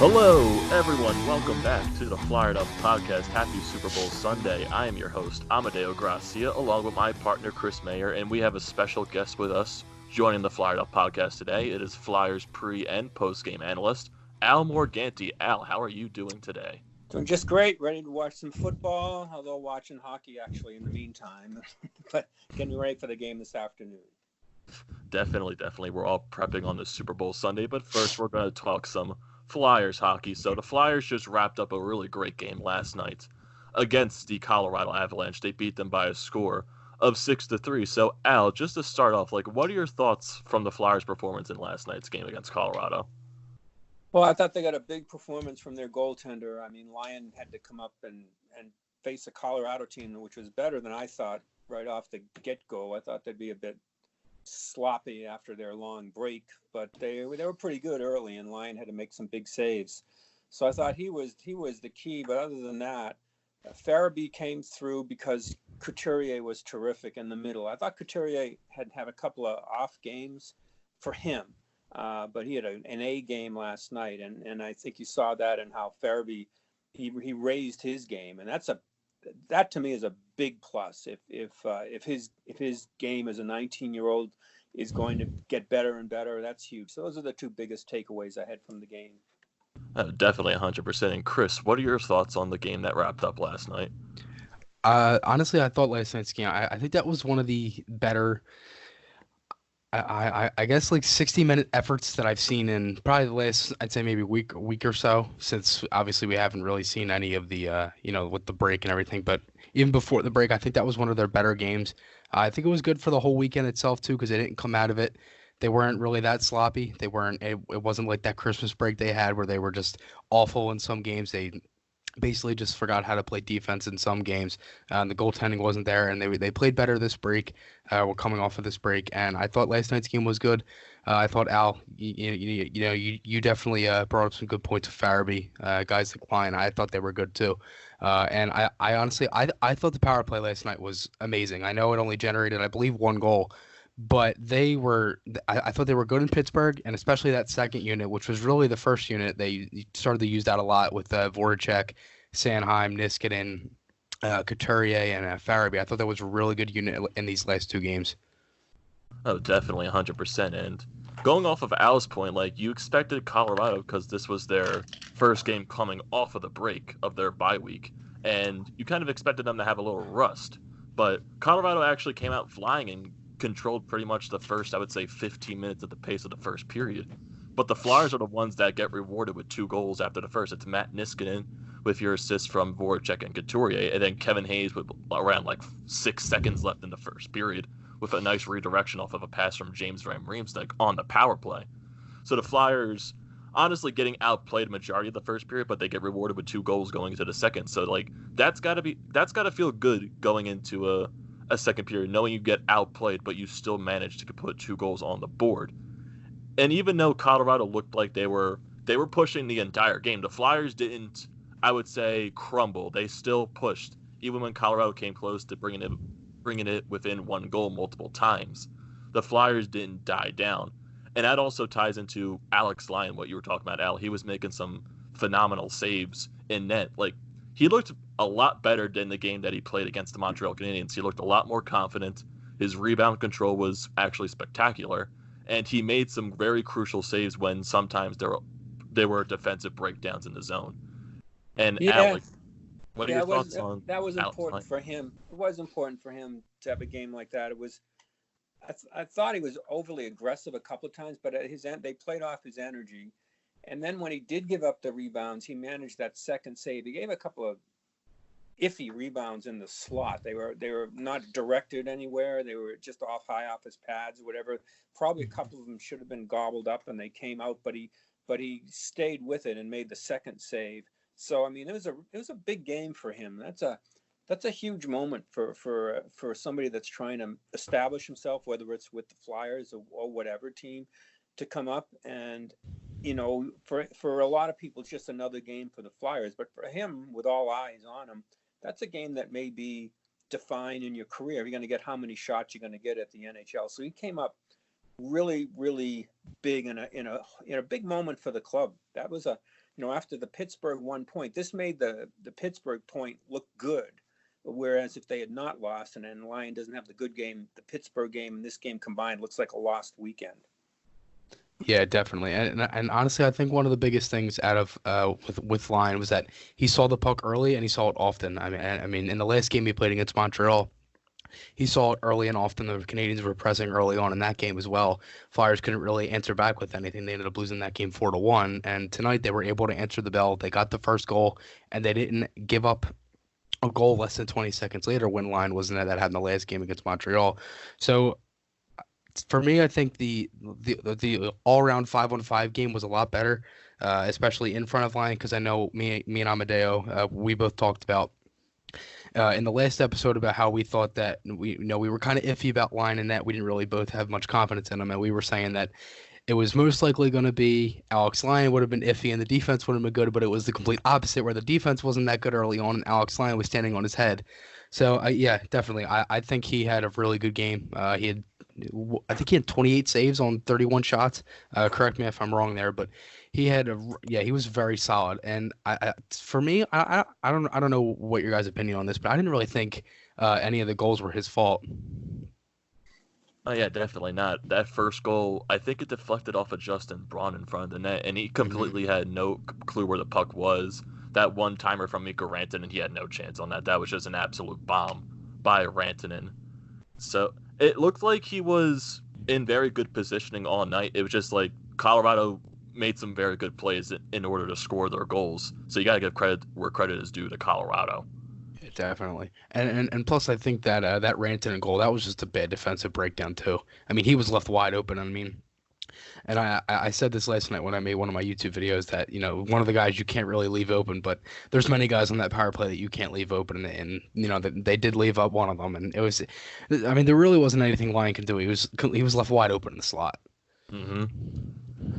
Hello, everyone. Welcome back to the Flyered Up Podcast. Happy Super Bowl Sunday. I am your host, Amedeo Gracia, along with my partner, Chris Mayer, and we have a special guest with us joining the Flyered Up Podcast today. It is Flyers pre- and post-game analyst, Al Morganti. Al, how are you doing today? Doing just great. Ready to watch some football, although watching hockey actually in the meantime. But getting ready for the game this afternoon. Definitely. We're all prepping on the Super Bowl Sunday, but first we're going to talk some Flyers hockey. So the Flyers just wrapped up a really great game last night against the Colorado Avalanche. They beat them by a score of 6-3. So Al, just to start off, what are your thoughts from the Flyers' performance in last night's game against Colorado? Well, I thought they got a big performance from their goaltender. I mean, Lyon had to come up and face a Colorado team, which was better than I thought right off the get-go. I thought they'd be a bit sloppy after their long break, but they were pretty good early, and Lyon had to make some big saves. So I thought he was the key. But other than that, Farabee came through because Couturier was terrific in the middle. I thought Couturier had a couple of off games for him, but he had an A game last night, and I think you saw that in how Farabee he raised his game, and that to me is a big plus. If his game as a 19-year-old is going to get better and better, that's huge. So those are the two biggest takeaways I had from the game. Definitely 100%. And Chris, what are your thoughts on the game that wrapped up last night? Honestly, I thought last night's game, I think that was one of the better, I guess, 60-minute efforts that I've seen in probably the last, I'd say maybe week or so, since obviously we haven't really seen any of the, with the break and everything. But even before the break, I think that was one of their better games. I think it was good for the whole weekend itself, too, because they didn't come out of it. They weren't really that sloppy. It wasn't like that Christmas break they had where they were just awful in some games. They basically just forgot how to play defense in some games. The goaltending wasn't there, and they played better this break. We're coming off of this break, and I thought last night's game was good. I thought, Al, you definitely brought up some good points of Farabee. Guys like Lyon, I thought they were good too. And I honestly, I thought the power play last night was amazing. I know it only generated, I believe, one goal, but I thought they were good in Pittsburgh, and especially that second unit, which was really the first unit. They started to use that a lot with Voracek, Sanheim, Niskanen, Couturier, and Farabee. I thought that was a really good unit in these last two games. Oh, definitely 100%. And going off of Al's point, you expected Colorado, because this was their first game coming off of the break of their bye week, and you kind of expected them to have a little rust. But Colorado actually came out flying and controlled pretty much the first, I would say, 15 minutes at the pace of the first period. But the Flyers are the ones that get rewarded with 2 goals after the first. It's Matt Niskanen with your assists from Voracek and Couturier, and then Kevin Hayes with around 6 seconds left in the first period with a nice redirection off of a pass from James Van Riemsdyk on the power play. So the Flyers honestly getting outplayed a majority of the first period, but they get rewarded with 2 goals going into the second. So that's gotta feel good going into a second period, knowing you get outplayed, but you still manage to put 2 goals on the board. And even though Colorado looked like they were pushing the entire game, the Flyers didn't, I would say, crumble. They still pushed, even when Colorado came close to bringing it within 1 goal multiple times. The Flyers didn't die down. And that also ties into Alex Lyon, what you were talking about, Al. He was making some phenomenal saves in net. He looked a lot better than the game that he played against the Montreal Canadiens. He looked a lot more confident. His rebound control was actually spectacular. And he made some very crucial saves when sometimes there were defensive breakdowns in the zone. And Al, what are your thoughts on that? Was Alex important Lyon? for him. It was important for him to have a game like that. It was. I thought he was overly aggressive a couple of times, but at his end, they played off his energy. And then when he did give up the rebounds, he managed that second save. He gave a couple of iffy rebounds in the slot. They were not directed anywhere. They were just high off his pads, whatever. Probably a couple of them should have been gobbled up and they came out, but he stayed with it and made the second save. So I mean, it was a big game for him. That's a huge moment for somebody that's trying to establish himself, whether it's with the Flyers or whatever team, to come up. And for a lot of people, it's just another game for the Flyers. But for him, with all eyes on him, that's a game that may be defined in your career. You're going to get how many shots you're going to get at the NHL. So he came up really, really big in a big moment for the club. That was after the Pittsburgh 1 point, this made the Pittsburgh point look good. Whereas if they had not lost, and then Lyon doesn't have the good game, the Pittsburgh game and this game combined looks like a lost weekend. Yeah, definitely. And honestly, I think one of the biggest things out of with Lyon was that he saw the puck early and he saw it often. I mean, in the last game he played against Montreal, he saw it early and often. The Canadians were pressing early on in that game as well. Flyers couldn't really answer back with anything. They ended up losing that game 4-1. And tonight they were able to answer the bell. They got the first goal and they didn't give up a goal less than 20 seconds later when Lyon wasn't there that had in the last game against Montreal. So for me, I think the all around 5-on-5 game was a lot better, especially in front of line because I know me and Amedeo, we both talked about in the last episode about how we thought that we were kind of iffy about line and that we didn't really both have much confidence in him, and we were saying that it was most likely going to be Alex Lyon would have been iffy and the defense would have been good, but it was the complete opposite where the defense wasn't that good early on and Alex Lyon was standing on his head. So yeah, definitely, I think he had a really good game. I think he had 28 saves on 31 shots. Correct me if I'm wrong there, but he was very solid. And for me, I don't know what your guys' opinion on this, but I didn't really think any of the goals were his fault. Oh yeah, definitely not. That first goal, I think it deflected off of Justin Braun in front of the net, and he completely had no clue where the puck was. That one timer from Mikko Rantanen, he had no chance on that. That was just an absolute bomb by Rantanen. So it looked like he was in very good positioning all night. It was just like Colorado made some very good plays in order to score their goals. So you got to give credit where credit is due to Colorado. Yeah, definitely. And plus, I think that that Rantanen goal, that was just a bad defensive breakdown too. I mean, he was left wide open. I mean, and I said this last night when I made one of my YouTube videos that, one of the guys you can't really leave open, but there's many guys on that power play that you can't leave open. And that they did leave up one of them. And it was, I mean, there really wasn't anything Lyon could do. He was left wide open in the slot. Mm-hmm.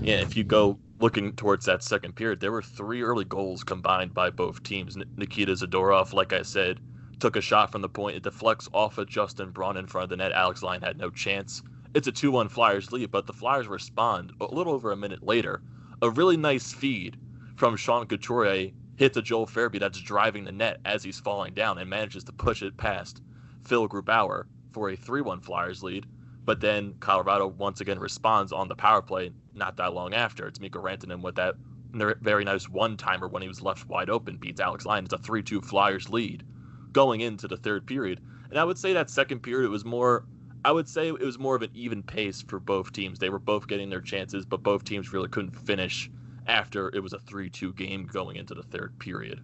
Yeah, if you go looking towards that second period, there were 3 early goals combined by both teams. Nikita Zadorov, like I said, took a shot from the point. It deflects off of Justin Braun in front of the net. Alex Lyon had no chance. It's a 2-1 Flyers lead, but the Flyers respond a little over a minute later. A really nice feed from Sean Couturier hits a Joel Farabee that's driving the net as he's falling down and manages to push it past Phil Grubauer for a 3-1 Flyers lead. But then Colorado once again responds on the power play not that long after. It's Mikko Rantanen with that very nice one-timer when he was left wide open, beats Alex Lyon. It's a 3-2 Flyers lead going into the third period. And I would say that second period, it was more of an even pace for both teams. They were both getting their chances, but both teams really couldn't finish after it was a 3-2 game going into the third period.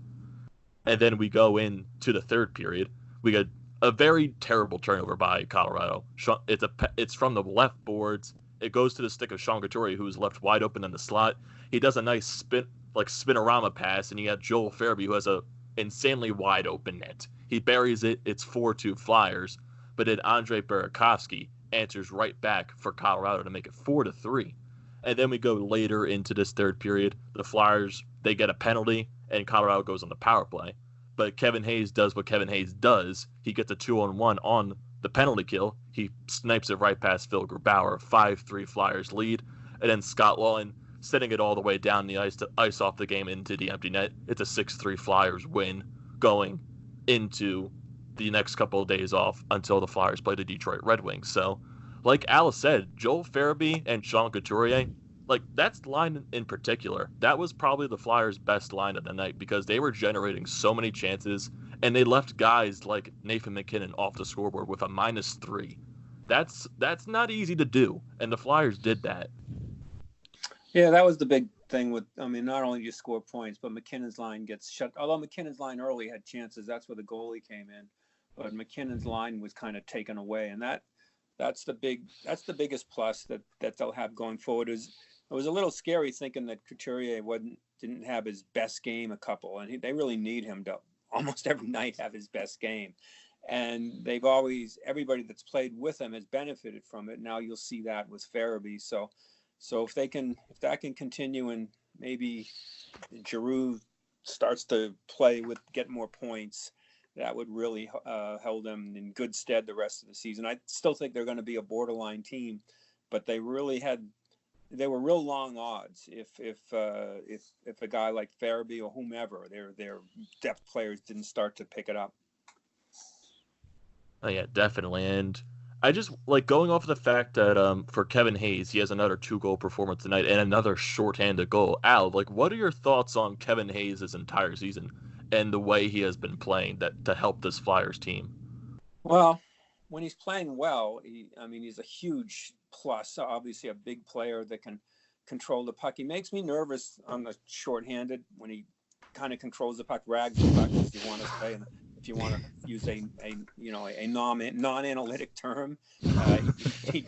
And then we go into the third period. We got a very terrible turnover by Colorado. It's from the left boards. It goes to the stick of Sean Couturier, who is left wide open in the slot. He does a nice spinorama pass, and you got Joel Farabee, who has a insanely wide open net. He buries it. It's 4-2 Flyers. But then Andrei Burakovsky answers right back for Colorado to make it 4-3. And then we go later into this third period. The Flyers, they get a penalty, and Colorado goes on the power play. But Kevin Hayes does what Kevin Hayes does. He gets a 2-on-1 on the penalty kill. He snipes it right past Phil Grubauer, 5-3 Flyers lead. And then Scott Laughton setting it all the way down the ice to ice off the game into the empty net. It's a 6-3 Flyers win going into the next couple of days off until the Flyers play the Detroit Red Wings. So, like Alice said, Joel Farabee and Sean Couturier, that's line in particular. That was probably the Flyers' best line of the night because they were generating so many chances, and they left guys like Nathan MacKinnon off the scoreboard with a -3. That's not easy to do, and the Flyers did that. Yeah, that was the big thing not only do you score points, but McKinnon's line gets shut. Although McKinnon's line early had chances, that's where the goalie came in. But McKinnon's line was kind of taken away, and that's the biggest plus that they'll have going forward. It was a little scary thinking that Couturier didn't have his best game a couple, and they really need him to almost every night have his best game. And everybody that's played with him has benefited from it. Now you'll see that with Farabee. So if that can continue and maybe Giroux starts to get more points, that would really hold them in good stead the rest of the season. I still think they're going to be a borderline team, but they really had they were real long odds if a guy like Farabee or whomever, their depth players didn't start to pick it up. Oh yeah, definitely. And I just like going off of the fact that for Kevin Hayes, he has another 2 goal performance tonight and another shorthanded goal. Al, like what are your thoughts on Kevin Hayes' entire season and the way he has been playing that to help this Flyers team? Well, when he's playing well, I mean, he's a huge plus. Obviously, a big player that can control the puck. He makes me nervous on the shorthanded when he kind of controls the puck, rags the puck, as you want to say, and if you want to use a non-analytic term, he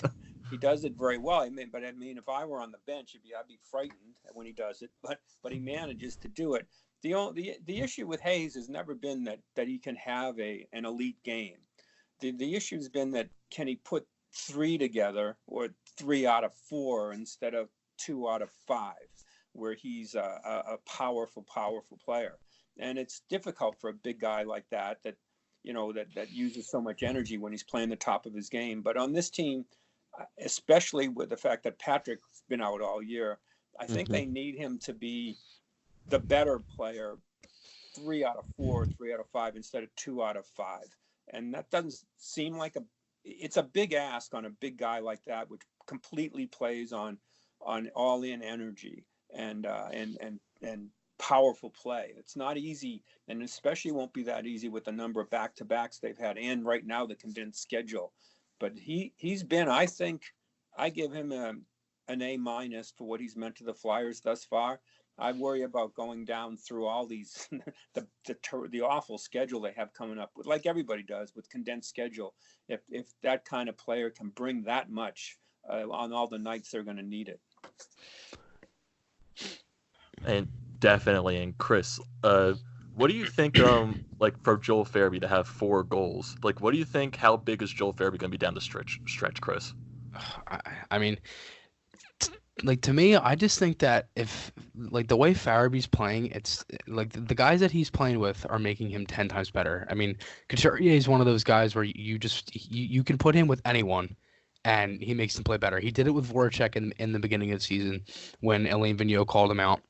does it very well. But I mean, if I were on the bench, I'd be frightened when he does it. But he manages to do it. The issue with Hayes has never been that he can have an elite game. The issue has been that can he put three together or 3 out of 4 instead of 2 out of 5, where he's a powerful player. And it's difficult for a big guy like that uses so much energy when he's playing the top of his game. But on this team, especially with the fact that Patrick's been out all year, I think they need him to be the better player 3 out of 4, 3 out of 5 instead of 2 out of 5. And that doesn't seem like it's a big ask on a big guy like that, which completely plays on all in energy and powerful play. It's not easy, and especially won't be that easy with the number of back-to-backs they've had and right now the condensed schedule. But he's been, I think, I give him an A- for what he's meant to the Flyers thus far. I worry about going down through all these the awful schedule they have coming up with, like everybody does with condensed schedule. If that kind of player can bring that much on all the nights they're going to need it. And definitely. And Chris, what do you think? Like for Joel Farabee to have 4 goals, like what do you think? How big is Joel Farabee going to be down the stretch, Chris? I mean, like to me, I just think that if like the way Farabee's playing, it's like the guys that he's playing with are making him 10 times better. I mean, Couturier is one of those guys where you can put him with anyone and he makes them play better. He did it with Voracek in the beginning of the season when Alain Vigneault called him out.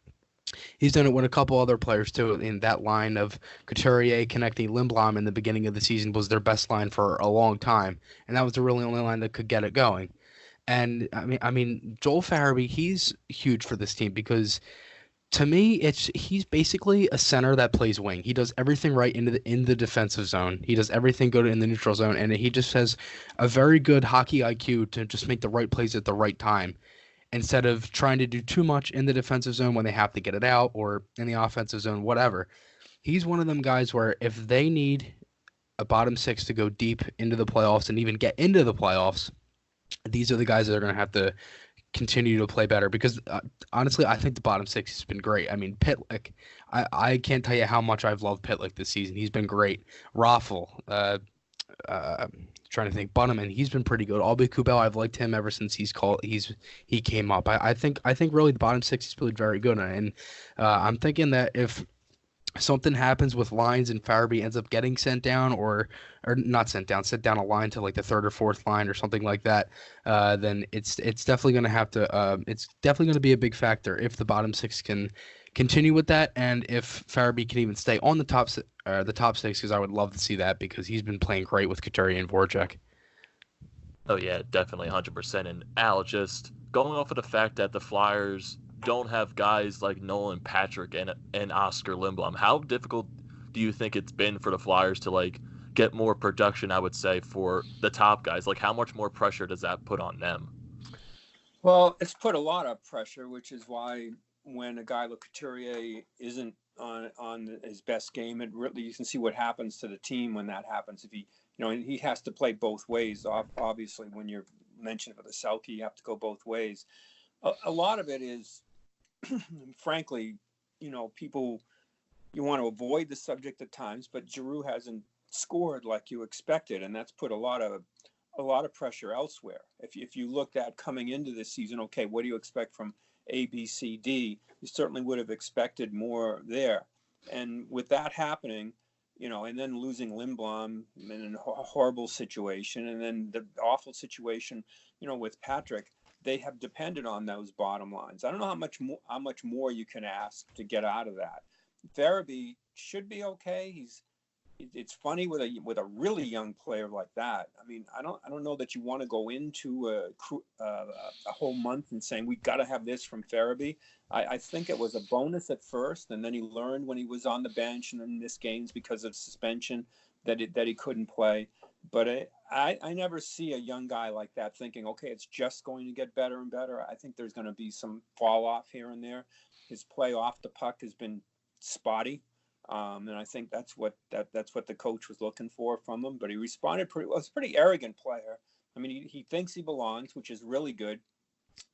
He's done it with a couple other players too. In that line of Couturier connecting Lindblom in the beginning of the season was their best line for a long time, and that was the really only line that could get it going. And I mean, Joel Farabee, he's huge for this team because to me, he's basically a center that plays wing. He does everything right in the defensive zone. He does everything good in the neutral zone, and he just has a very good hockey IQ to just make the right plays at the right time instead of trying to do too much in the defensive zone when they have to get it out or in the offensive zone, whatever. He's one of them guys where if they need a bottom six to go deep into the playoffs and even get into the playoffs, these are the guys that are going to have to continue to play better because honestly, I think the bottom six has been great. I mean, Pitlick, I can't tell you how much I've loved Pitlick this season. He's been great. Raffle, trying to think, Bunneman, he's been pretty good. Albie Kubel, I've liked him ever since he came up. I think really the bottom six is really very good, and I'm thinking that if something happens with lines and Farabee ends up getting sent down or not sent down a line to like the third or fourth line or something like that, then it's definitely going to have to it's definitely going to be a big factor if the bottom six can continue with that and if Farabee can even stay on the top six because I would love to see that because he's been playing great with Couturier and Voracek. Oh yeah, definitely 100%. And Al, just going off of the fact that the Flyers don't have guys like Nolan Patrick and Oscar Lindblom, how difficult do you think it's been for the Flyers to like get more production, I would say, for the top guys? Like how much more pressure does that put on them? Well, it's put a lot of pressure, which is why when a guy like Couturier isn't on his best game, it really you can see what happens to the team when that happens. If he has to play both ways. Obviously, when you're mentioning about the Selke, you have to go both ways. A lot of it is, frankly, people you want to avoid the subject at times, but Giroux hasn't scored like you expected, and that's put a lot of pressure elsewhere. If you looked at coming into this season, okay, what do you expect from A, B, C, D? You certainly would have expected more there. And with that happening, and then losing Lindblom in a horrible situation, and then the awful situation, with Patrick, they have depended on those bottom lines. I don't know how much more you can ask to get out of that. Farabee should be okay. It's funny with a really young player like that. I mean, I don't know that you want to go into a whole month and saying we got to have this from Farabee. I think it was a bonus at first, and then he learned when he was on the bench and then missed games because of suspension that he couldn't play. But I never see a young guy like that thinking, okay, it's just going to get better and better. I think there's going to be some fall off here and there. His play off the puck has been spotty. And I think that's what the coach was looking for from him. But he responded pretty well. He's a pretty arrogant player. I mean, he thinks he belongs, which is really good.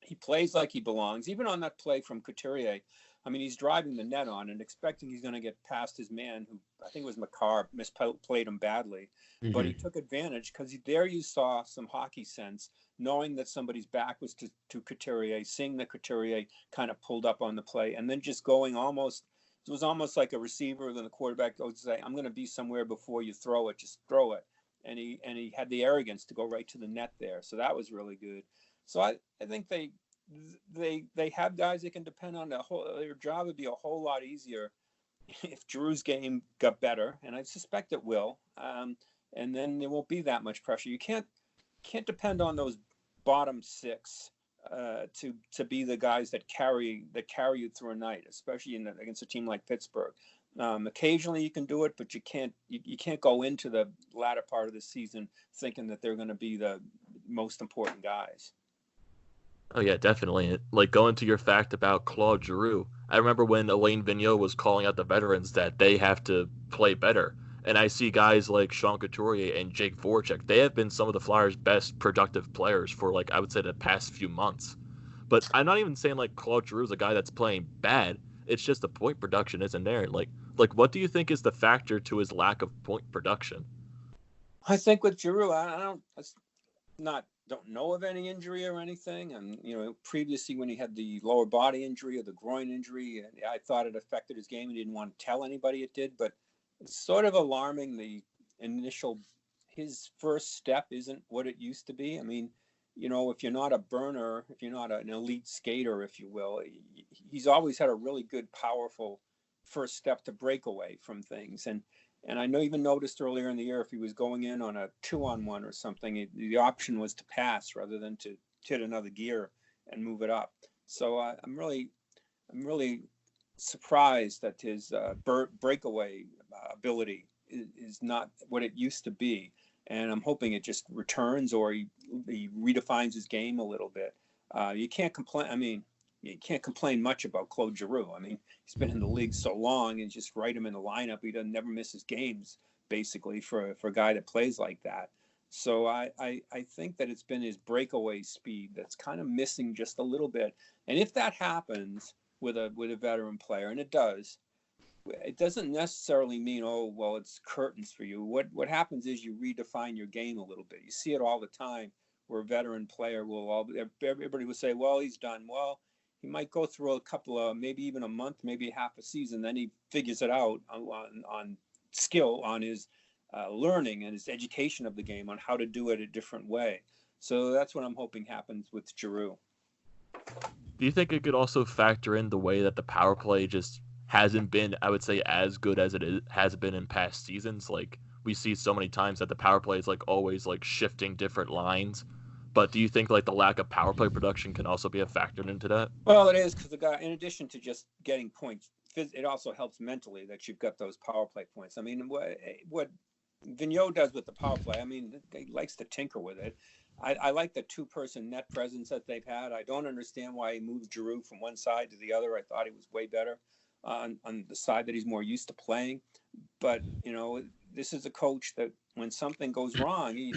He plays like he belongs. Even on that play from Couturier, I mean, he's driving the net on and expecting he's going to get past his man, who I think was McCarr, misplayed him badly. Mm-hmm. But he took advantage because there you saw some hockey sense, knowing that somebody's back was to Couturier, seeing that Couturier kind of pulled up on the play, and then just going almost – it was almost like a receiver than the quarterback goes to say, I'm going to be somewhere before you throw it. Just throw it. And he had the arrogance to go right to the net there. So that was really good. So I think they have guys they can depend on. Their job would be a whole lot easier if Drew's game got better. And I suspect it will. And then there won't be that much pressure. You can't depend on those bottom six to be the guys that carry you through a night, especially against a team like Pittsburgh. Occasionally you can do it, but you can't go into the latter part of the season thinking that they're going to be the most important guys. Oh yeah, definitely. Like going to your fact about Claude Giroux, I remember when Alain Vigneault was calling out the veterans that they have to play better. And I see guys like Sean Couturier and Jake Voracek. They have been some of the Flyers' best productive players for, like, I would say the past few months. But I'm not even saying like Claude Giroux is a guy that's playing bad. It's just the point production isn't there. Like what do you think is the factor to his lack of point production? I think with Giroux, don't know of any injury or anything. And previously when he had the lower body injury or the groin injury, I thought it affected his game. He didn't want to tell anybody it did, but it's sort of alarming. His first step isn't what it used to be. I mean, if you're not a burner, if you're not an elite skater, if you will, he's always had a really good, powerful first step to break away from things. And I know even noticed earlier in the year, if he was going in on a 2-on-1 or something, the option was to pass rather than to hit another gear and move it up. So I'm really surprised that his breakaway ability is not what it used to be, and I'm hoping it just returns or he redefines his game a little bit. You can't complain. I mean, you can't complain much about Claude Giroux. I mean, he's been in the league so long, and just write him in the lineup. He doesn't never miss his games, basically, for a guy that plays like that. So I think that it's been his breakaway speed that's kind of missing just a little bit. And if that happens with a veteran player, and it doesn't necessarily mean, oh, well, it's curtains for you. What happens is you redefine your game a little bit. You see it all the time where a veteran player everybody will say, well, he's done. Well, he might go through a couple of, maybe even a month, maybe half a season. Then he figures it out on skill, on his learning and his education of the game, on how to do it a different way. So that's what I'm hoping happens with Giroux. Do you think it could also factor in the way that the power play just hasn't been, I would say, as good as has been in past seasons? Like, we see so many times that the power play is like always like shifting different lines. But do you think like the lack of power play production can also be a factor into that? Well, it is, because the guy, in addition to just getting points, it also helps mentally that you've got those power play points. I mean, what Vigneault does with the power play, I mean, he likes to tinker with it. I like the two-person net presence that they've had. I don't understand why he moves Giroux from one side to the other. I thought he was way better on the side that he's more used to playing. But, this is a coach that when something goes wrong, he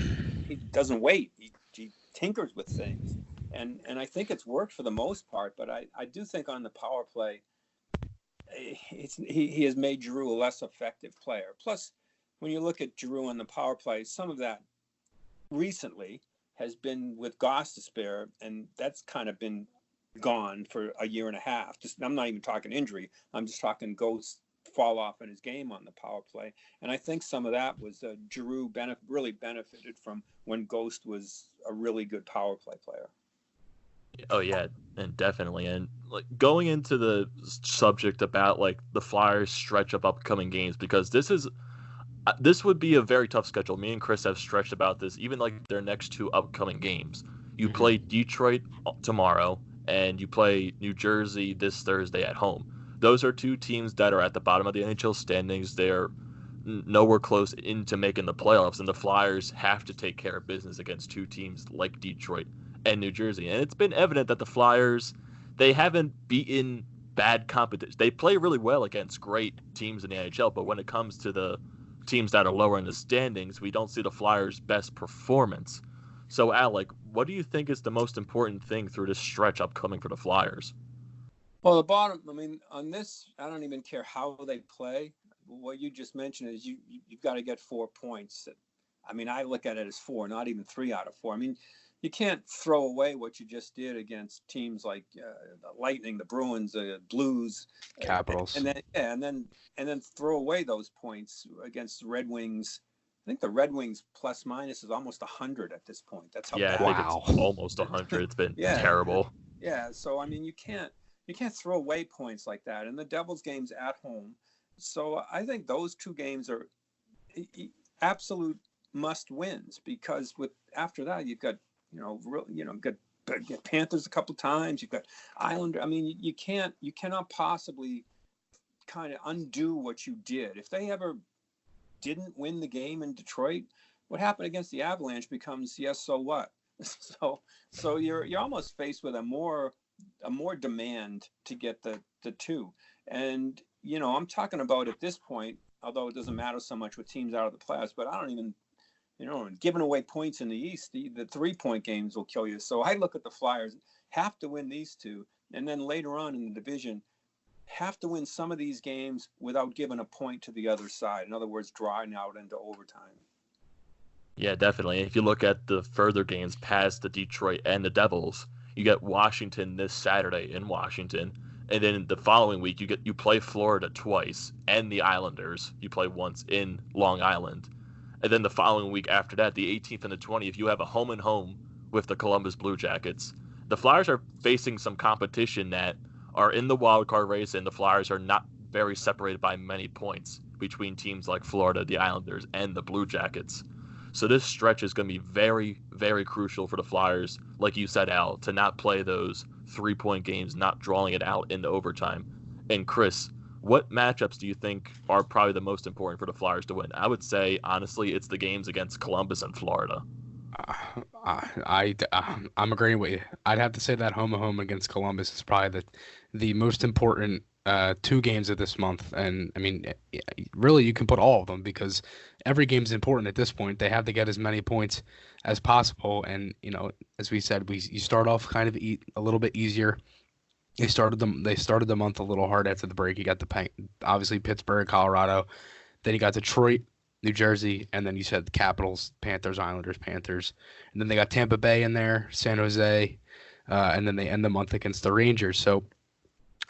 doesn't wait. He tinkers with things. And I think it's worked for the most part. But I do think on the power play, he has made Giroux a less effective player. Plus, when you look at Giroux on the power play, some of that recently has been with Gostisbehere, and that's kind of been gone for a year and a half. I'm not even talking injury. I'm just talking Ghost fall off in his game on the power play. And I think some of that was Giroux really benefited from when Ghost was a really good power play player. Oh yeah, and definitely, and like going into the subject about like the Flyers stretch of upcoming games because this would be a very tough schedule. Me and Chris have stretched about this. Even like their next two upcoming games, you Hmm. play Detroit tomorrow, and you play New Jersey this Thursday at home. Those are two teams that are at the bottom of the NHL standings. They're nowhere close into making the playoffs, and the Flyers have to take care of business against two teams like Detroit and New Jersey. And it's been evident that the Flyers, they haven't beaten bad competition. They play really well against great teams in the NHL, but when it comes to the teams that are lower in the standings, we don't see the Flyers' best performance. So, Alec, what do you think is the most important thing through this stretch upcoming for the Flyers? Well, the bottom, I mean, on this, I don't even care how they play. What you just mentioned is you've got to get 4 points. I mean, I look at it as four, not even 3 out of 4. I mean, you can't throw away what you just did against teams like the Lightning, the Bruins, the Blues, Capitals. and then yeah, and then throw away those points against the Red Wings. I think the Red Wings plus minus is almost 100 at this point. That's how Yeah, I bad think it it's Wow. almost 100. It's been yeah, terrible. yeah. So I mean, you can't throw away points like that. And the Devils game's at home, so I think those two games are absolute must wins because with after that you've got got Panthers a couple times. You've got Islander. I mean, you cannot possibly kind of undo what you did. If they ever didn't win the game in Detroit, what happened against the Avalanche becomes yes, so what? So you're almost faced with a more demand to get the two. And I'm talking about at this point, although it doesn't matter so much with teams out of the playoffs, but I don't even giving away points in the East, the 3 point games will kill you. So I look at the Flyers have to win these two, and then later on in the division have to win some of these games without giving a point to the other side. In other words, drawing out into overtime. Yeah, definitely. If you look at the further games past the Detroit and the Devils, you get Washington this Saturday in Washington, and then the following week you play Florida twice and the Islanders. You play once in Long Island, and then the following week after that, the 18th and the 20th, you have a home and home with the Columbus Blue Jackets. The Flyers are facing some competition that are in the wild card race, and the Flyers are not very separated by many points between teams like Florida, the Islanders, and the Blue Jackets. So this stretch is going to be very, very crucial for the Flyers, like you said, Al, to not play those 3 point games, not drawing it out into overtime. And Chris, what matchups do you think are probably the most important for the Flyers to win? I would say, honestly, it's the games against Columbus and Florida. I'm agreeing with you. I'd have to say that home and home against Columbus is probably the most important two games of this month. And I mean, really, you can put all of them because every game's important at this point. They have to get as many points as possible. And as we said, you start off kind of a little bit easier. They started the month a little hard after the break. You got obviously Pittsburgh, Colorado. Then you got Detroit, New Jersey, and then you said the Capitals, Panthers, Islanders, Panthers, and then they got Tampa Bay in there, San Jose, and then they end the month against the Rangers. So,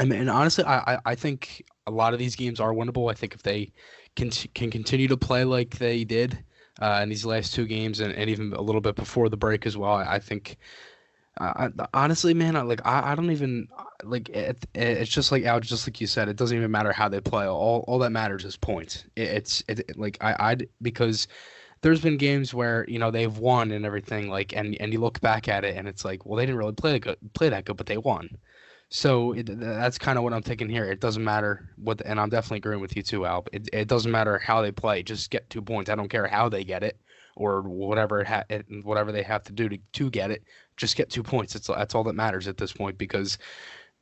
I mean, and honestly, I think a lot of these games are winnable. I think if they can continue to play like they did in these last two games, and even a little bit before the break as well, I think honestly, man, I don't even like it's just like Al, just like you said, it doesn't even matter how they play. All that matters is points. Like I because there's been games where they've won and everything and you look back at it and it's like, well, they didn't really play that good, but they won. So that's kind of what I'm thinking here. It doesn't matter and I'm definitely agreeing with you too, Al. It doesn't matter how they play. Just get 2 points. I don't care how they get it or whatever they have to do to get it. Just get 2 points. That's all that matters at this point because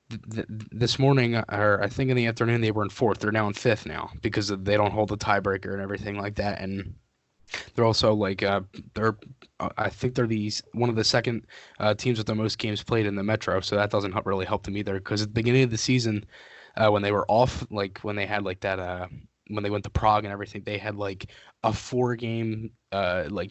this morning, or I think in the afternoon, they were in fourth. They're now in fifth now because they don't hold the tiebreaker and everything like that. And they're also I think they're one of the second teams with the most games played in the Metro, so that doesn't really help them either. Because at the beginning of the season, when they were off, like when they had like that, when they went to Prague and everything, they had like a 4 game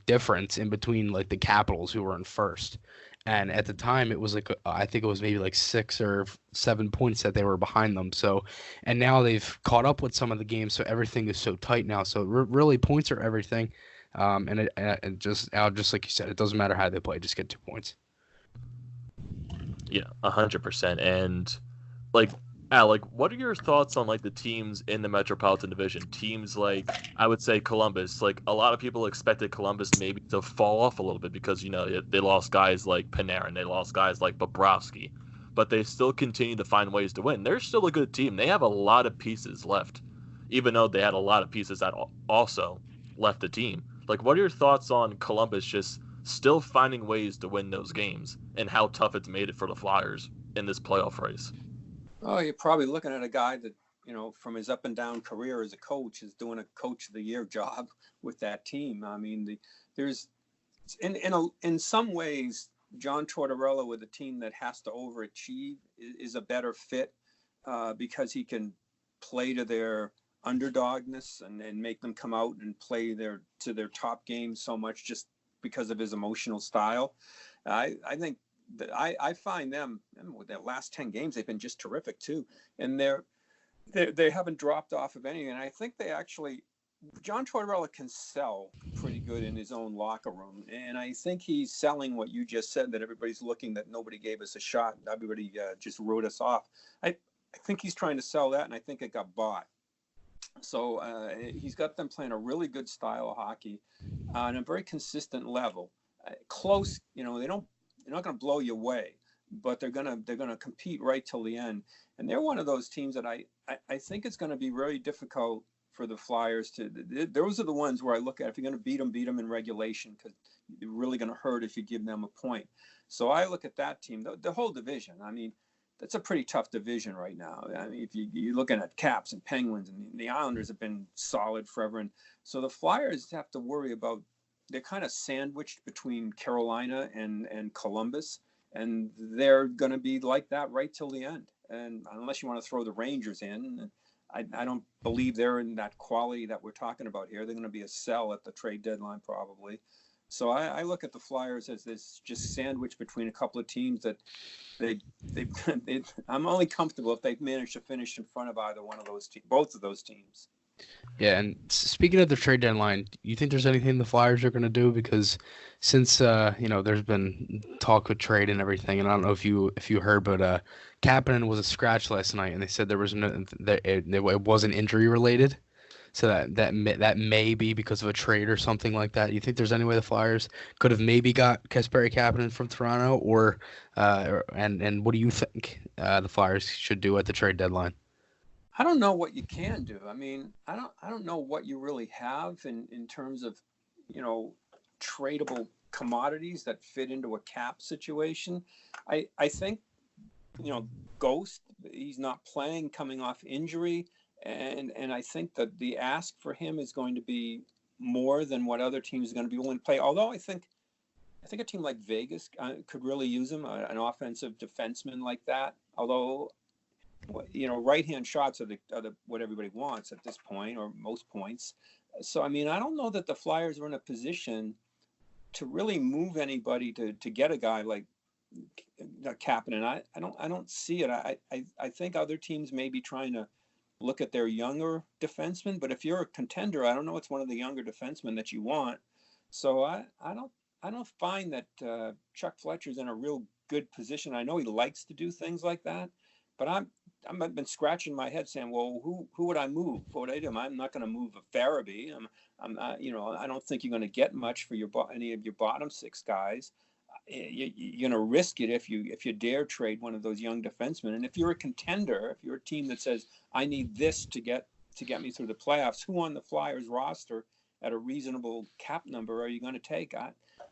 difference in between like the Capitals who were in first. And at the time, it was I think it was maybe like 6 or 7 points that they were behind them. So, and now they've caught up with some of the games, so everything is so tight now. So really, points are everything. And just like you said, it doesn't matter how they play, just get 2 points. Yeah, 100%. And like, Alec, what are your thoughts on like the teams in the Metropolitan Division? Teams like I would say Columbus. Like a lot of people expected Columbus maybe to fall off a little bit because they lost guys like Panarin, they lost guys like Bobrovsky, but they still continue to find ways to win. They're still a good team. They have a lot of pieces left, even though they had a lot of pieces that also left the team. Like, what are your thoughts on Columbus just still finding ways to win those games and how tough it's made it for the Flyers in this playoff race? Oh, you're probably looking at a guy that, from his up and down career as a coach, is doing a coach of the year job with that team. I mean, there's in some ways, John Tortorella with a team that has to overachieve is a better fit because he can play to their underdogness and make them come out and play to their top game so much just because of his emotional style. I think that I find them with their last 10 games, they've been just terrific too. And they haven't dropped off of anything. And I think they actually, John Tortorella can sell pretty good in his own locker room. And I think he's selling what you just said, that everybody's looking, that nobody gave us a shot. Everybody just wrote us off. I think he's trying to sell that, and I think it got bought. So he's got them playing a really good style of hockey on a very consistent level. Close, they're not going to blow you away, but they're gonna compete right till the end. And they're one of those teams that I think it's going to be very difficult for the Flyers to. Those are the ones where I look at, if you're going to beat them in regulation, because you're really going to hurt if you give them a point. So I look at that team, the whole division. I mean, that's a pretty tough division right now. I mean, if you're looking at Caps and Penguins, and the Islanders have been solid forever, and so the Flyers have to worry about. They're kind of sandwiched between Carolina and Columbus, and they're going to be like that right till the end. And unless you want to throw the Rangers in, I don't believe they're in that quality that we're talking about here. They're going to be a sell at the trade deadline probably. So I look at the Flyers as this just sandwich between a couple of teams that they I'm only comfortable if they've managed to finish in front of either one of those teams, both of those teams. Yeah, and speaking of the trade deadline, you think there's anything the Flyers are going to do? Because since there's been talk of trade and everything, and I don't know if you heard, but Kapanen was a scratch last night, and they said there was no that it wasn't injury related, so that may be because of a trade or something like that. You think there's any way the Flyers could have maybe got Kasperi Kapanen from Toronto, and what do you think the Flyers should do at the trade deadline? I don't know what you can do. I mean, I don't know what you really have in terms of, tradable commodities that fit into a cap situation. I think, Ghost, he's not playing coming off injury, and I think that the ask for him is going to be more than what other teams are going to be willing to play. Although I think a team like Vegas could really use him, an offensive defenseman like that. Although right-hand shots are the what everybody wants at this point, or most points. So I mean, I don't know that the Flyers are in a position to really move anybody to get a guy like Kapanen. I don't see it. I think other teams may be trying to look at their younger defensemen, but if you're a contender, I don't know it's one of the younger defensemen that you want. So I don't find that Chuck Fletcher's in a real good position. I know he likes to do things like that, but I've been scratching my head saying, well, who would I move? What would I do? I'm not going to move a Farabee. I'm not, I don't think you're going to get much for any of your bottom six guys. You're going to risk it if you dare trade one of those young defensemen. And if you're a contender, if you're a team that says, I need this to get me through the playoffs, who on the Flyers roster at a reasonable cap number are you going to take?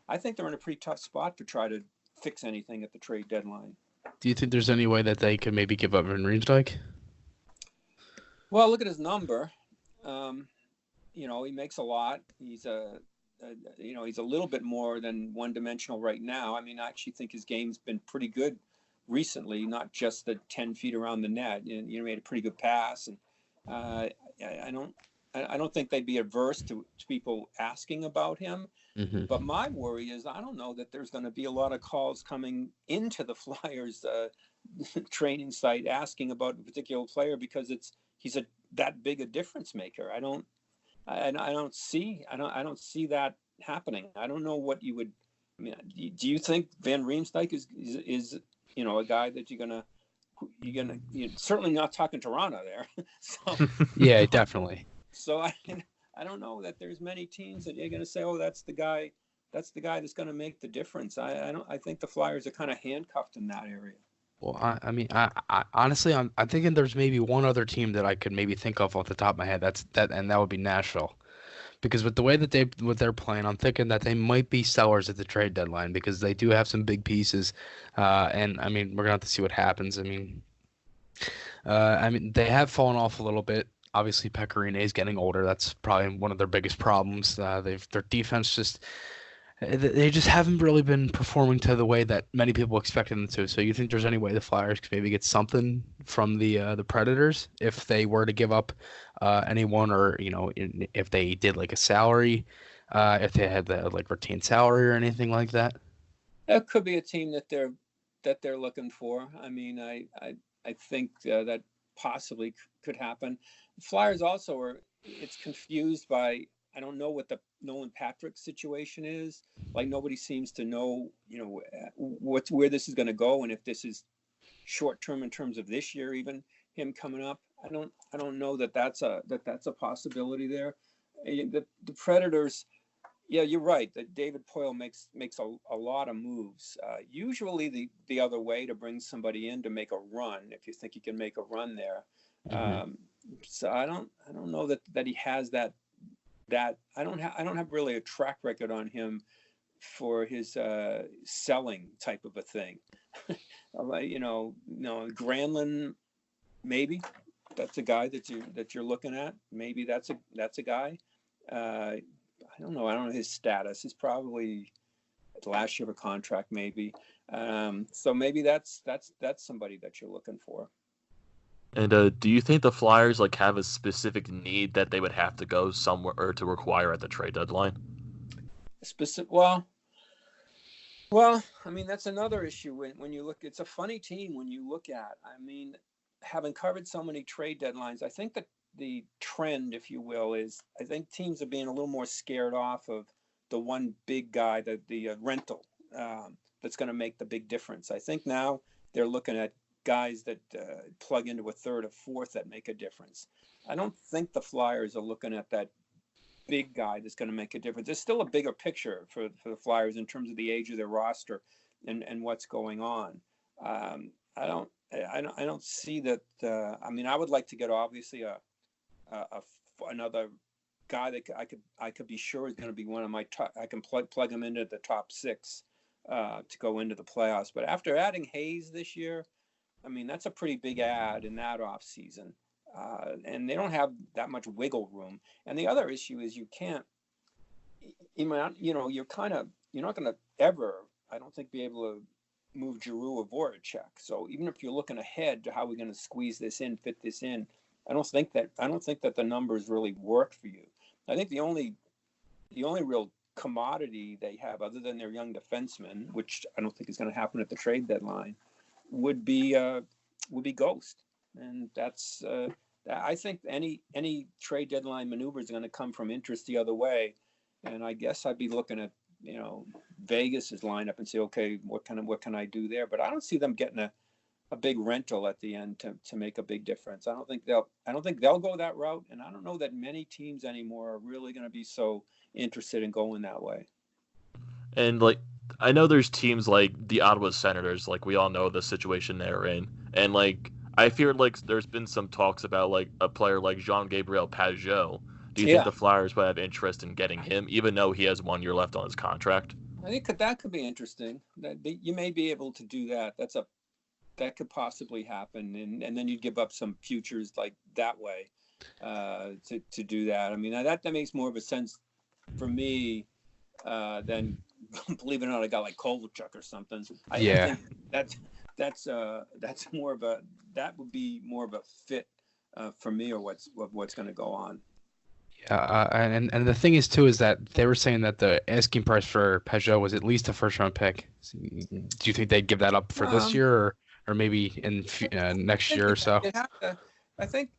I think they're in a pretty tough spot to try to fix anything at the trade deadline. Do you think there's any way that they could maybe give up Van Riemsdyk? Well, look at his number. He makes a lot. He's he's a little bit more than one-dimensional right now. I mean, I actually think his game's been pretty good recently, not just the 10 feet around the net. Made a pretty good pass, and I don't think they'd be adverse to people asking about him. Mm-hmm. But my worry is I don't know that there's going to be a lot of calls coming into the Flyers training site asking about a particular player because he's that big a difference maker. I don't see that happening. I don't know what you would. I mean, do you think Van Riemsdyk is a guy that you're certainly not talking Toronto there. So Yeah, definitely. so I don't know that there's many teams that you're going to say, oh, that's the guy. That's the guy that's going to make the difference. I don't. I think the Flyers are kind of handcuffed in that area. Well, I mean, I honestly, I'm thinking there's maybe one other team that I could maybe think of off the top of my head. And that would be Nashville. Because with the way that what they're playing, I'm thinking that they might be sellers at the trade deadline because they do have some big pieces. And I mean, we're gonna have to see what happens. I mean, they have fallen off a little bit. Obviously, Pecorine is getting older. That's probably one of their biggest problems. Their defense they just haven't really been performing to the way that many people expected them to. So you think there's any way the Flyers could maybe get something from the Predators if they were to give up anyone, or if they did like a salary, if they had the like retained salary or anything like that? That could be a team that they're looking for. I mean, I think that possibly could happen. Flyers also are. It's confused by. I don't know what the Nolan Patrick situation is. Like nobody seems to know, where this is going to go, and if this is short term in terms of this year, even him coming up. I don't know that's a possibility there. The Predators. Yeah, you're right. That David Poile makes a lot of moves. Usually the other way to bring somebody in to make a run if you think you can make a run there. Hmm. So I don't know that he has that. I don't have really a track record on him for his selling type of a thing. Granlund, maybe that's a guy that you're looking at. Maybe that's a guy. I don't know. I don't know his status. He's probably the last year of a contract, maybe. So maybe that's somebody that you're looking for. And do you think the Flyers like have a specific need that they would have to go somewhere or to require at the trade deadline? Specific. Well, I mean that's another issue when you look. It's a funny team when you look at. I mean, having covered so many trade deadlines, I think that the trend, if you will, is I think teams are being a little more scared off of the one big guy, the rental that's going to make the big difference. I think now they're looking at guys that plug into a third or fourth that make a difference. I don't think the Flyers are looking at that big guy that's going to make a difference. There's still a bigger picture for the Flyers in terms of the age of their roster and what's going on. I don't see that. I mean, I would like to get obviously another guy that I could be sure is going to be one of my top. I can plug him into the top six to go into the playoffs. But after adding Hayes this year, I mean that's a pretty big add in that off season, and they don't have that much wiggle room. And the other issue is you can't. You're not going to ever. I don't think be able to move Giroux or Voracek. So even if you're looking ahead to how we're going to squeeze this in, fit this in, I don't think that the numbers really work for you. I think the only real commodity they have, other than their young defenseman, which I don't think is going to happen at the trade deadline, would be Ghost, and that's I think any trade deadline maneuver is going to come from interest the other way, and I guess I'd be looking at Vegas's lineup and say, okay, what can I do there? But I don't see them getting a big rental at the end to make a big difference. I don't think they'll go that route, and I don't know that many teams anymore are really going to be so interested in going that way. And like I know there's teams like the Ottawa Senators, like we all know the situation they're in. And like I fear like there's been some talks about like a player like Jean-Gabriel Pageau. Do you think Yeah, the Flyers would have interest in getting him, even though he has 1 year left on his contract? I think that could be interesting. You may be able to do that. That could possibly happen, and then you'd give up some futures like that way to do that. I mean, that makes more of a sense for me than believe it or not, a guy like Kovalchuk or something. I Yeah. think that's more of that would be more of a fit for me, or what's going to go on. Yeah, and the thing is too is that they were saying that the asking price for Peugeot was at least a first round pick. So, do you think they'd give that up for this Um, year, or maybe in next think year or so? you'd have to. I think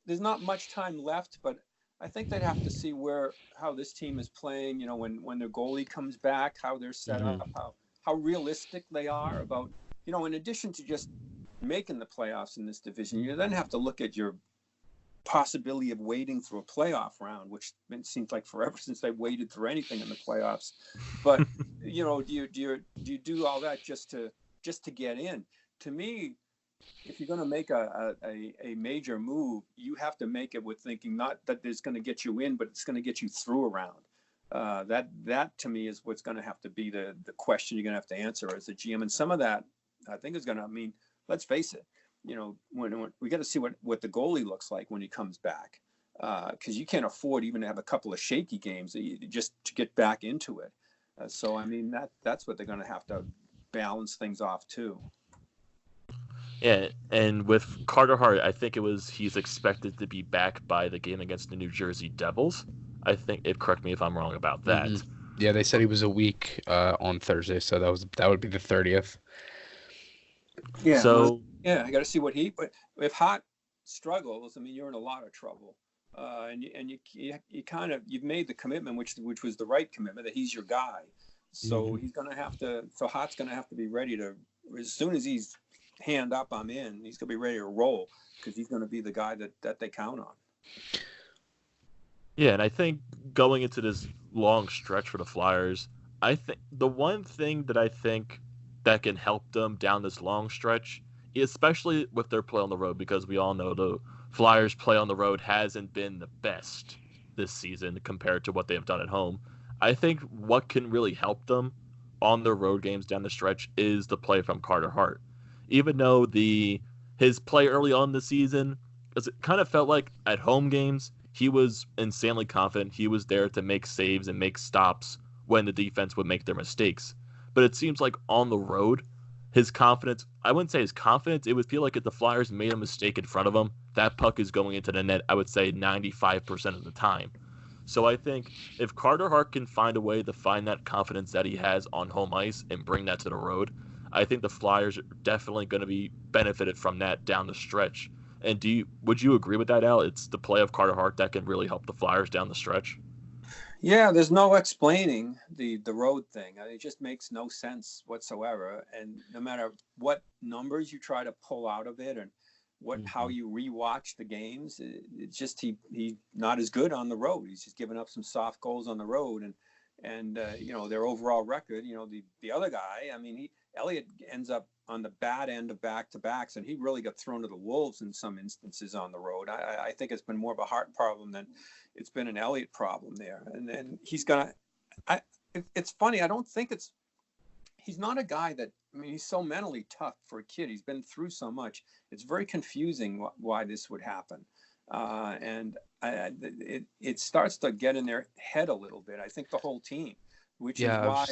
there's not much time left, but I think they'd have to see how this team is playing. When their goalie comes back, how they're set Hmm. up, how realistic they are about in addition to just making the playoffs in this division, you then have to look at your possibility of wading through a playoff round, which it seems like forever since they waded through anything in the playoffs. But do you do all that just to get in? To me, if you're going to make a major move, you have to make it with thinking not that it's going to get you in, but it's going to get you through a round. That to me is what's going to have to be the question you're going to have to answer as a GM. And some of that, I think, is going to, let's face it, when we got to see what the goalie looks like when he comes back, because you can't afford even to have a couple of shaky games just to get back into it. So that's what they're going to have to balance things off too. Yeah, and with Carter Hart, I think he's expected to be back by the game against the New Jersey Devils. I think correct me if I'm wrong about that. Mm-hmm. Yeah, they said he was a week on Thursday, so that would be the 30th. Yeah. So I got to see what but if Hart struggles, you're in a lot of trouble. And you kind of, you've made the commitment, which was the right commitment, that he's your guy. So he's going to have to. So Hart's going to have to be ready to, as soon as he's hand up, I'm in. He's going to be ready to roll because he's going to be the guy that they count on. Yeah, and I think going into this long stretch for the Flyers, I think the one thing that I think that can help them down this long stretch, especially with their play on the road, because we all know the Flyers' play on the road hasn't been the best this season compared to what they've done at home. I think what can really help them on their road games down the stretch is the play from Carter Hart. Even though his play early on the season, it kind of felt like at home games, he was insanely confident. He was there to make saves and make stops when the defense would make their mistakes. But it seems like on the road, his confidence, I wouldn't say his confidence, it would feel like if the Flyers made a mistake in front of him, that puck is going into the net, I would say 95% of the time. So I think if Carter Hart can find a way to find that confidence that he has on home ice and bring that to the road, I think the Flyers are definitely going to be benefited from that down the stretch. And would you agree with that, Al? It's the play of Carter Hart that can really help the Flyers down the stretch. Yeah, there's no explaining the road thing. It just makes no sense whatsoever. And no matter what numbers you try to pull out of it and how you rewatch the games, it's just he not as good on the road. He's just giving up some soft goals on the road, and their overall record. The other guy, Elliott ends up on the bad end of back-to-backs, and he really got thrown to the wolves in some instances on the road. I think it's been more of a Hart problem than it's been an Elliott problem there. And then he's gonna. It's funny. I don't think he's not a guy that. He's so mentally tough for a kid. He's been through so much. It's very confusing why this would happen. And it starts to get in their head a little bit. I think the whole team, which is why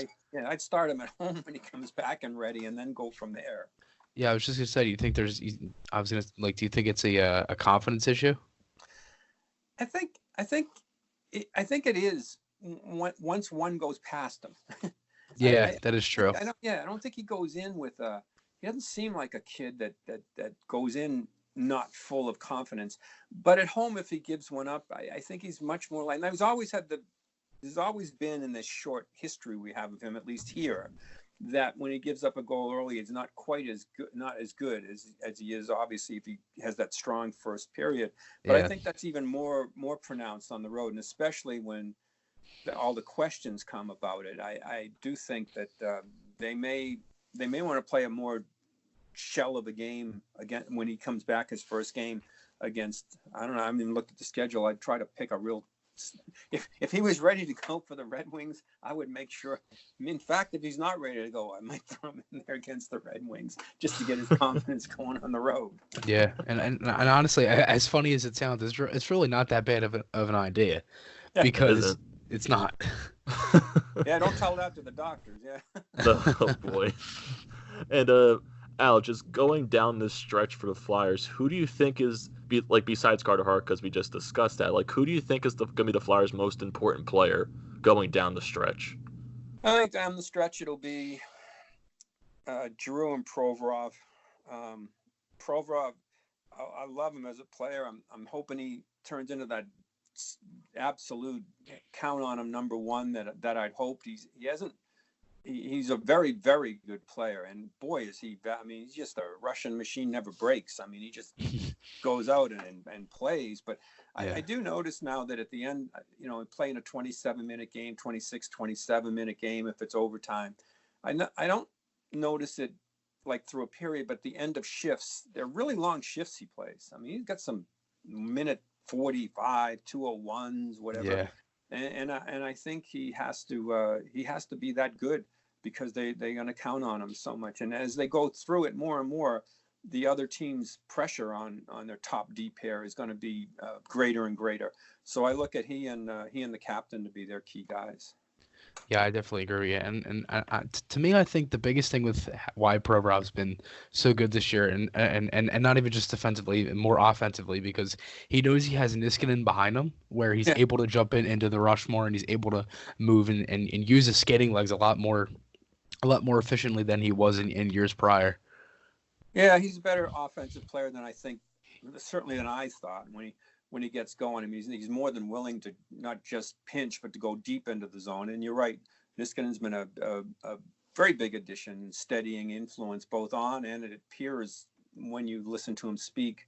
I'd start him at home when he comes back and ready, and then go from there. Yeah, I was just gonna say, do you think do you think it's a confidence issue? I think it is. Once one goes past him. Yeah, that is true. I don't think he goes in with he doesn't seem like a kid that goes in not full of confidence. But at home, if he gives one up, I think he's much more like. There's always been in this short history we have of him, at least here, that when he gives up a goal early, it's not quite as good, not as good as he is, obviously, if he has that strong first period. But I think that's even more pronounced on the road, and especially when all the questions come about it. I do think that they may want to play a more shell of a game again when he comes back his first game against. I don't know. I haven't even looked at the schedule. I'd try to pick a real. If he was ready to go for the Red Wings, I would make sure. In fact, if he's not ready to go, I might throw him in there against the Red Wings just to get his confidence going on the road. Yeah, and honestly, as funny as it sounds, it's really not that bad of an idea, because it's not. Yeah, don't tell that to the doctors. Yeah. Oh boy. And Al, just going down this stretch for the Flyers, who do you think is besides Carter Hart, because we just discussed that, who do you think is going to be the Flyers' most important player going down the stretch? I think down the stretch it'll be Giroux and Provorov. Provorov, I love him as a player. I'm hoping he turns into that absolute count on him number one that I'd hoped. He hasn't he's a very, very good player. And boy, is he, I mean, he's just a Russian machine, never breaks. I mean, he just goes out and plays. But I Yeah. do notice now that at the end, playing a 27-minute game, 26, 27-minute game, if it's overtime, I don't notice it like through a period, but the end of shifts, they're really long shifts he plays. I mean, he's got some minute 45, 201s, whatever. Yeah. And I think he has to be that good because they're going to count on him so much. And as they go through it more and more, the other team's pressure on their top D pair is going to be greater and greater. So I look at he and the captain to be their key guys. Yeah, I definitely agree. Yeah, and to me, I think the biggest thing with why Provorov's been so good this year, and not even just defensively, more offensively, because he knows he has Niskanen behind him, where he's Yeah, able to jump into the rush more, and he's able to move and use his skating legs a lot more efficiently than he was in years prior. yeah, he's a better offensive player than I think, certainly than I thought when he gets going. I mean, he's more than willing to not just pinch, but to go deep into the zone. And you're right, Niskanen's been a very big addition, steadying influence both on and it appears when you listen to him speak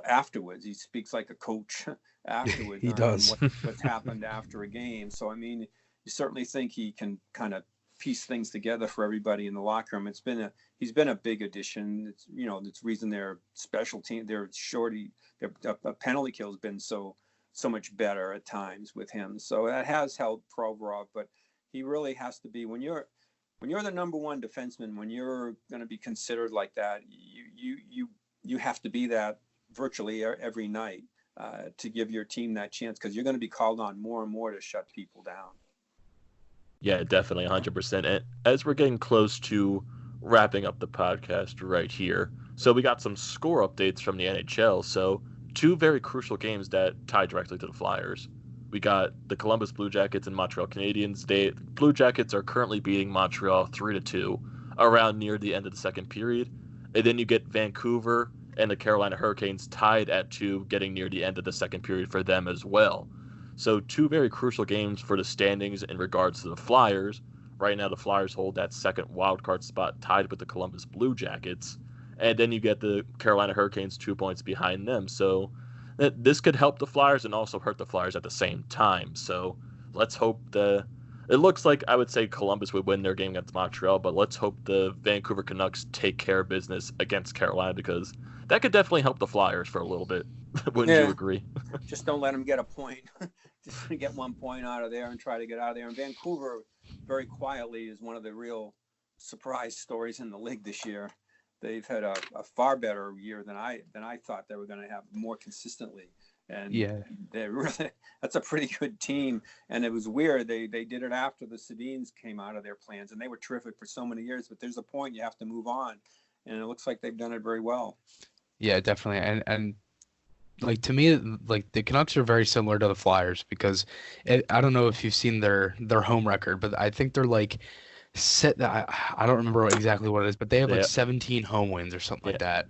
afterwards. He speaks like a coach afterwards He on does. what's happened after a game. So I mean, you certainly think he can kind of piece things together for everybody in the locker room. He's been a big addition. It's reason their special team, their penalty kill has been so much better at times with him. So that has helped Provorov, but he really has to be when you're the number one defenseman, when you're going to be considered like that, you have to be that virtually every night to give your team that chance because you're going to be called on more and more to shut people down. Yeah, definitely 100%. And as we're getting close to wrapping up the podcast right here, so we got some score updates from the NHL. So, two very crucial games that tie directly to the Flyers. We got the Columbus Blue Jackets and Montreal Canadiens. Blue Jackets are currently beating Montreal 3-2 around near the end of the second period. And then you get Vancouver and the Carolina Hurricanes tied at 2, getting near the end of the second period for them as well. So two very crucial games for the standings in regards to the Flyers. Right now, the Flyers hold that second wildcard spot tied with the Columbus Blue Jackets. And then you get the Carolina Hurricanes 2 points behind them. So this could help the Flyers and also hurt the Flyers at the same time. So let's hope it looks like I would say Columbus would win their game against Montreal, but let's hope the Vancouver Canucks take care of business against Carolina because that could definitely help the Flyers for a little bit. Wouldn't you agree? Just don't let them get a point. Just get 1 point out of there and try to get out of there. And Vancouver, very quietly, is one of the real surprise stories in the league this year. They've had a far better year than I thought they were going to have more consistently. And Yeah. that's a pretty good team. And it was weird. They did it after the Sedins came out of their plans, and they were terrific for so many years. But there's a point you have to move on, and it looks like they've done it very well. Yeah, definitely. And like to me, like the Canucks are very similar to the Flyers because I don't know if you've seen their home record, but I think they're like I don't remember exactly what it is, but they have like 17 home wins or something like that.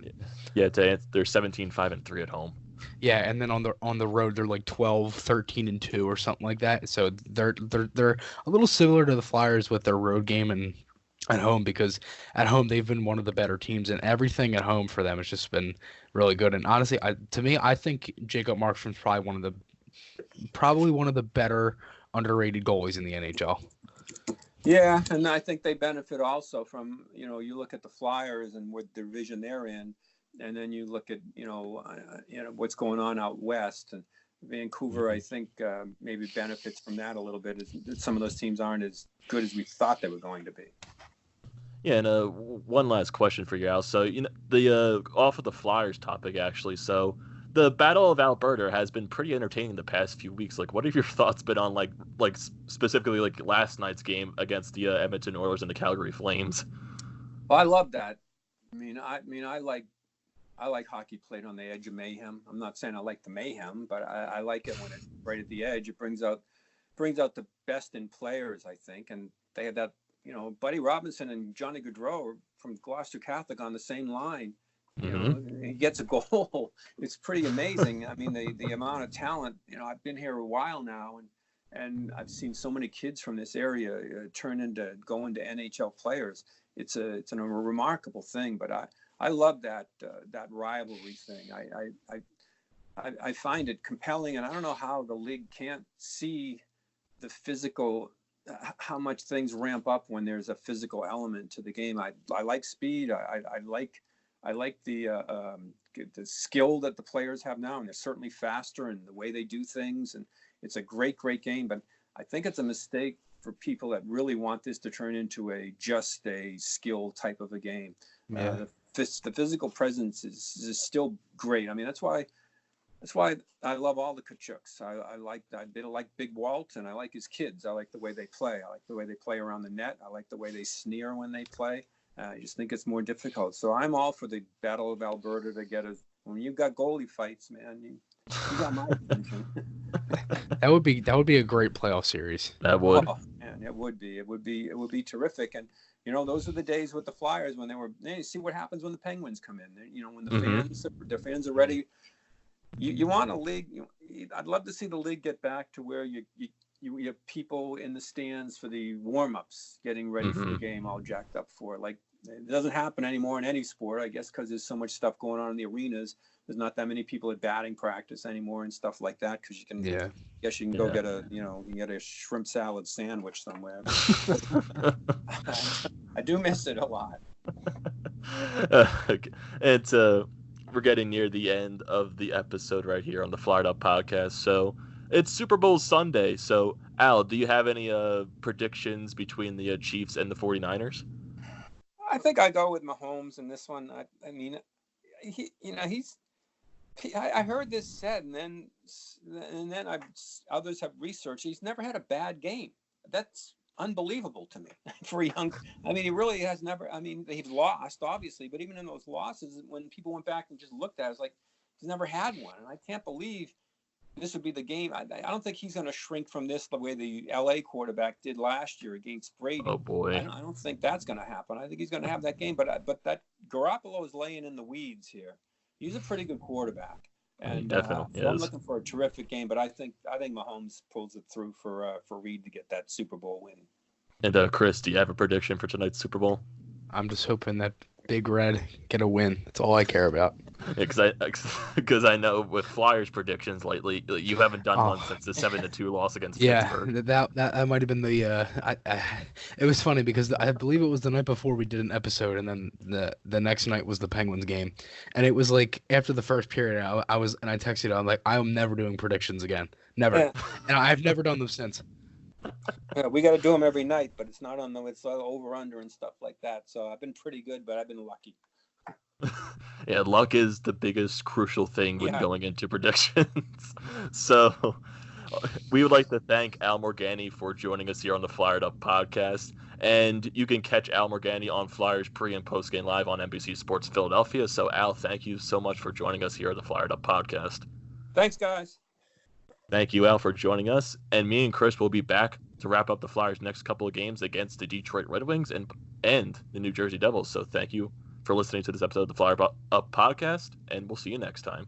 Yeah, they're 17-5-3 at home. Yeah, and then on the road they're like 12, 13-2 or something like that. So they're a little similar to the Flyers with their road game and at home because at home they've been one of the better teams and everything at home for them has just been really good. And honestly, to me, I think Jacob Markstrom's probably one of the better underrated goalies in the NHL. Yeah, and I think they benefit also from, you look at the Flyers and what division they're in, and then you look at, what's going on out west. And Vancouver, I think, maybe benefits from that a little bit. As some of those teams aren't as good as we thought they were going to be. Yeah, and one last question for you, Al. So, the off of the Flyers topic, actually. So, the Battle of Alberta has been pretty entertaining the past few weeks. Like, what have your thoughts been on, like specifically, like last night's game against the Edmonton Oilers and the Calgary Flames? Well, I love that. I like hockey played on the edge of mayhem. I'm not saying I like the mayhem, but I like it when it's right at the edge. It brings out the best in players, I think, and they had that. Buddy Robinson and Johnny Gaudreau from Gloucester Catholic on the same line. He gets a goal. It's pretty amazing. I mean, the amount of talent. I've been here a while now, and and I've seen so many kids from this area go into NHL players. It's a remarkable thing. But I love that rivalry thing. I find it compelling, and I don't know how the league can't see the physical, how much things ramp up when there's a physical element to the game. I like speed. I like the skill that the players have now, and they're certainly faster in the way they do things, and it's a great game. But I think it's a mistake for people that really want this to turn into just a skill type of a game. Yeah. The physical presence is still great. I mean, that's why I love all the Kachuks. I like Big Walt, and I like his kids. I like the way they play. I like the way they play around the net. I like the way they sneer when they play. I just think it's more difficult. So I'm all for the Battle of Alberta to get us. When you've got goalie fights, man, you got my attention. That would be a great playoff series. That would. Oh, man, it would be terrific. And those are the days with the Flyers when you see what happens when the Penguins come in. When the fans are ready. You want a league. I'd love to see the league get back to where you have people in the stands for the warm-ups, getting ready for the game, all jacked up for it. Like, it doesn't happen anymore in any sport, I guess, because there's so much stuff going on in the arenas. There's not that many people at batting practice anymore and stuff like that, because you can. Yeah. Guess you can go get a shrimp salad sandwich somewhere. I do miss it a lot. It's we're getting near the end of the episode right here on the Fired Up podcast. So it's Super Bowl Sunday. So, Al, do you have any predictions between the Chiefs and the 49ers? I think I go with Mahomes in this one. I mean, I heard this said, and then others have researched. He's never had a bad game. That's unbelievable to me for a young. I mean, he really has never. I mean, he's lost obviously, but even in those losses, when people went back and just looked at it, it's like he's never had one. And I can't believe this would be the game. I don't think he's going to shrink from this the way the LA quarterback did last year against Brady. Oh boy, I don't think that's going to happen. I think he's going to have that game. But that Garoppolo is laying in the weeds here. He's a pretty good quarterback, and definitely so I'm looking for a terrific game. But I think Mahomes pulls it through for Reed to get that Super Bowl win. And Chris, do you have a prediction for tonight's Super Bowl? I'm just hoping that Big Red get a win. That's all I care about. Because I know with Flyers predictions lately, you haven't done one since the 7-2 loss against Pittsburgh. Yeah, that might have been the. It was funny because I believe it was the night before we did an episode, and then the next night was the Penguins game, and it was like after the first period, I texted you, I'm like, I'm never doing predictions again, never, and I've never done them since. Yeah, we got to do them every night, but it's not on it's over under and stuff like that. So I've been pretty good, but I've been lucky. Yeah, luck is the biggest crucial thing when going into predictions. So we would like to thank Al Morganti for joining us here on the Fired Up podcast. And you can catch Al Morganti on Flyers pre- and post-game live on NBC Sports Philadelphia. So, Al, thank you so much for joining us here on the Fired Up podcast. Thanks, guys. Thank you, Al, for joining us. And me and Chris will be back to wrap up the Flyers' next couple of games against the Detroit Red Wings and the New Jersey Devils. So thank you for listening to this episode of the Flyer Up podcast, and we'll see you next time.